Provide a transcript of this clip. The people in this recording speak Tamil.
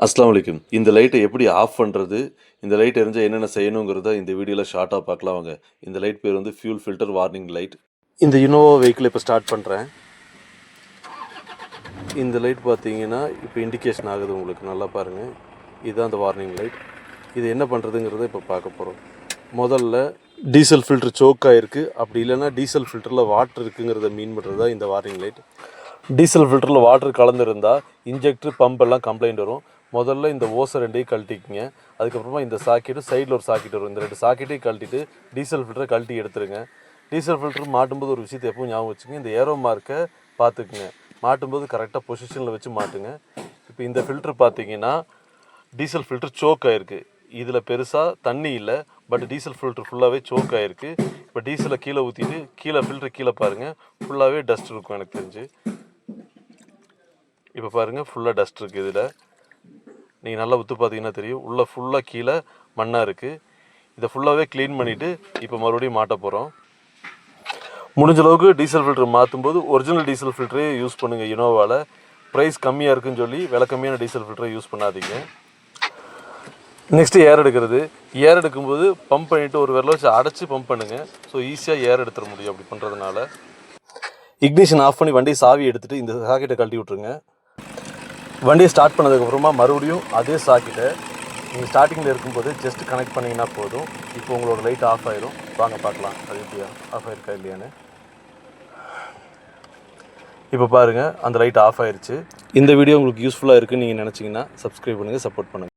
அஸ்ஸலாமு அலைக்கும். இந்த லைட்டை எப்படி ஆஃப் பண்ணுறது, இந்த லைட் எரிஞ்சா என்னென்ன செய்யணுங்கிறத இந்த வீடியோவில் ஷார்ட்டாக பார்க்கலாம் வாங்க. இந்த லைட் பேர் வந்து ஃபியூல் ஃபில்டர் வார்னிங் லைட். இந்த இனோவா வெஹிக்கிள் இப்போ ஸ்டார்ட் பண்ணுறேன். இந்த லைட் பார்த்தீங்கன்னா இப்போ இண்டிகேஷன் ஆகுது உங்களுக்கு, நல்லா பாருங்கள். இதுதான் அந்த வார்னிங் லைட். இது என்ன பண்ணுறதுங்கிறத இப்போ பார்க்க போகிறோம். முதல்ல டீசல் ஃபில்டர் சோக் ஆகிருக்கு, அப்படி இல்லைன்னா டீசல் ஃபில்டரில் வாட்டர் இருக்குங்கிறத மீன் பண்ணுறது தான் இந்த வார்னிங் லைட். டீசல் ஃபில்டரில் வாட்டர் கலந்துருந்தால் இன்ஜெக்டர் பம்ப் எல்லாம் கம்ப்ளைண்ட் வரும். முதல்ல இந்த ஓசை ரெண்டையும் கழட்டிக்குங்க. அதுக்கப்புறமா இந்த சாக்கெட்டு சைடில் ஒரு சாக்கெட் வரும். இந்த ரெண்டு சாக்கெட்டையும் கழட்டிட்டு டீசல் ஃபில்டரை கழட்டி எடுத்துருங்க. டீசல் ஃபில்டர் மாட்டும்போது ஒரு விஷயத்தை எப்பவும் ஞாபகம் வச்சுங்க, இந்த ஏரோ மார்க்கை பார்த்துக்குங்க. மாட்டும்போது கரெக்டாக பொசிஷனில் வச்சு மாட்டுங்க. இப்போ இந்த ஃபில்டர் பார்த்தீங்கன்னா டீசல் ஃபில்டர் சோக் ஆகிருக்கு. இதில் பெருசாக தண்ணி இல்லை, பட் டீசல் ஃபில்டர் ஃபுல்லாகவே சோக் ஆகிருக்கு. இப்போ டீசலை கீழே ஊற்றிட்டு கீழே ஃபில்டர் கீழே பாருங்கள், ஃபுல்லாகவே டஸ்ட் இருக்கும் எனக்கு தெரிஞ்சு. இப்போ பாருங்கள், ஃபுல்லாக டஸ்ட் இருக்குது. இதில் நீங்கள் நல்லா ஊற்று பார்த்தீங்கன்னா தெரியும், உள்ளே ஃபுல்லாக கீழே மண்ணாக இருக்குது. இதை ஃபுல்லாகவே க்ளீன் பண்ணிவிட்டு இப்போ மறுபடியும் மாட்ட போகிறோம். முடிஞ்ச அளவுக்கு டீசல் ஃபில்டர் மாற்றும்போது ஒரிஜினல் டீசல் ஃபில்டரே யூஸ் பண்ணுங்கள். இனோவாவில் ப்ரைஸ் கம்மியாக இருக்குன்னு சொல்லி விலை கம்மியான டீசல் ஃபில்டரை யூஸ் பண்ணாதீங்க. நெக்ஸ்ட்டு ஏர் எடுக்கிறது. ஏர் எடுக்கும்போது பம்ப் பண்ணிவிட்டு ஒரு விரல வச்சு அடைச்சி பம்ப் பண்ணுங்கள். ஸோ ஈஸியாக ஏர் எடுத்துட முடியும் அப்படி பண்ணுறதுனால. இக்னிஷன் ஆஃப் பண்ணி வண்டியை சாவி எடுத்துகிட்டு இந்த சாக்கெட்டை கழட்டி விட்ருங்க. வண்டியை ஸ்டார்ட் பண்ணதுக்கப்புறமா மறுபடியும் அதே சாக்கெட்டை நீங்கள் ஸ்டார்டிங்கில் இருக்கும்போது ஜஸ்ட் கனெக்ட் பண்ணிங்கன்னா போதும். இப்போ உங்களோட லைட் ஆஃப் ஆயிரும். வாங்க பார்க்கலாம் அது எப்படியா ஆஃப் ஆயிருக்கா இல்லையான்னு. இப்போ பாருங்கள், அந்த லைட் ஆஃப் ஆயிடுச்சு. இந்த வீடியோ உங்களுக்கு யூஸ்ஃபுல்லாக இருக்குன்னு நீங்கள் நினச்சிங்கன்னா சப்ஸ்கிரைப் பண்ணுங்கள், சப்போர்ட் பண்ணுங்கள்.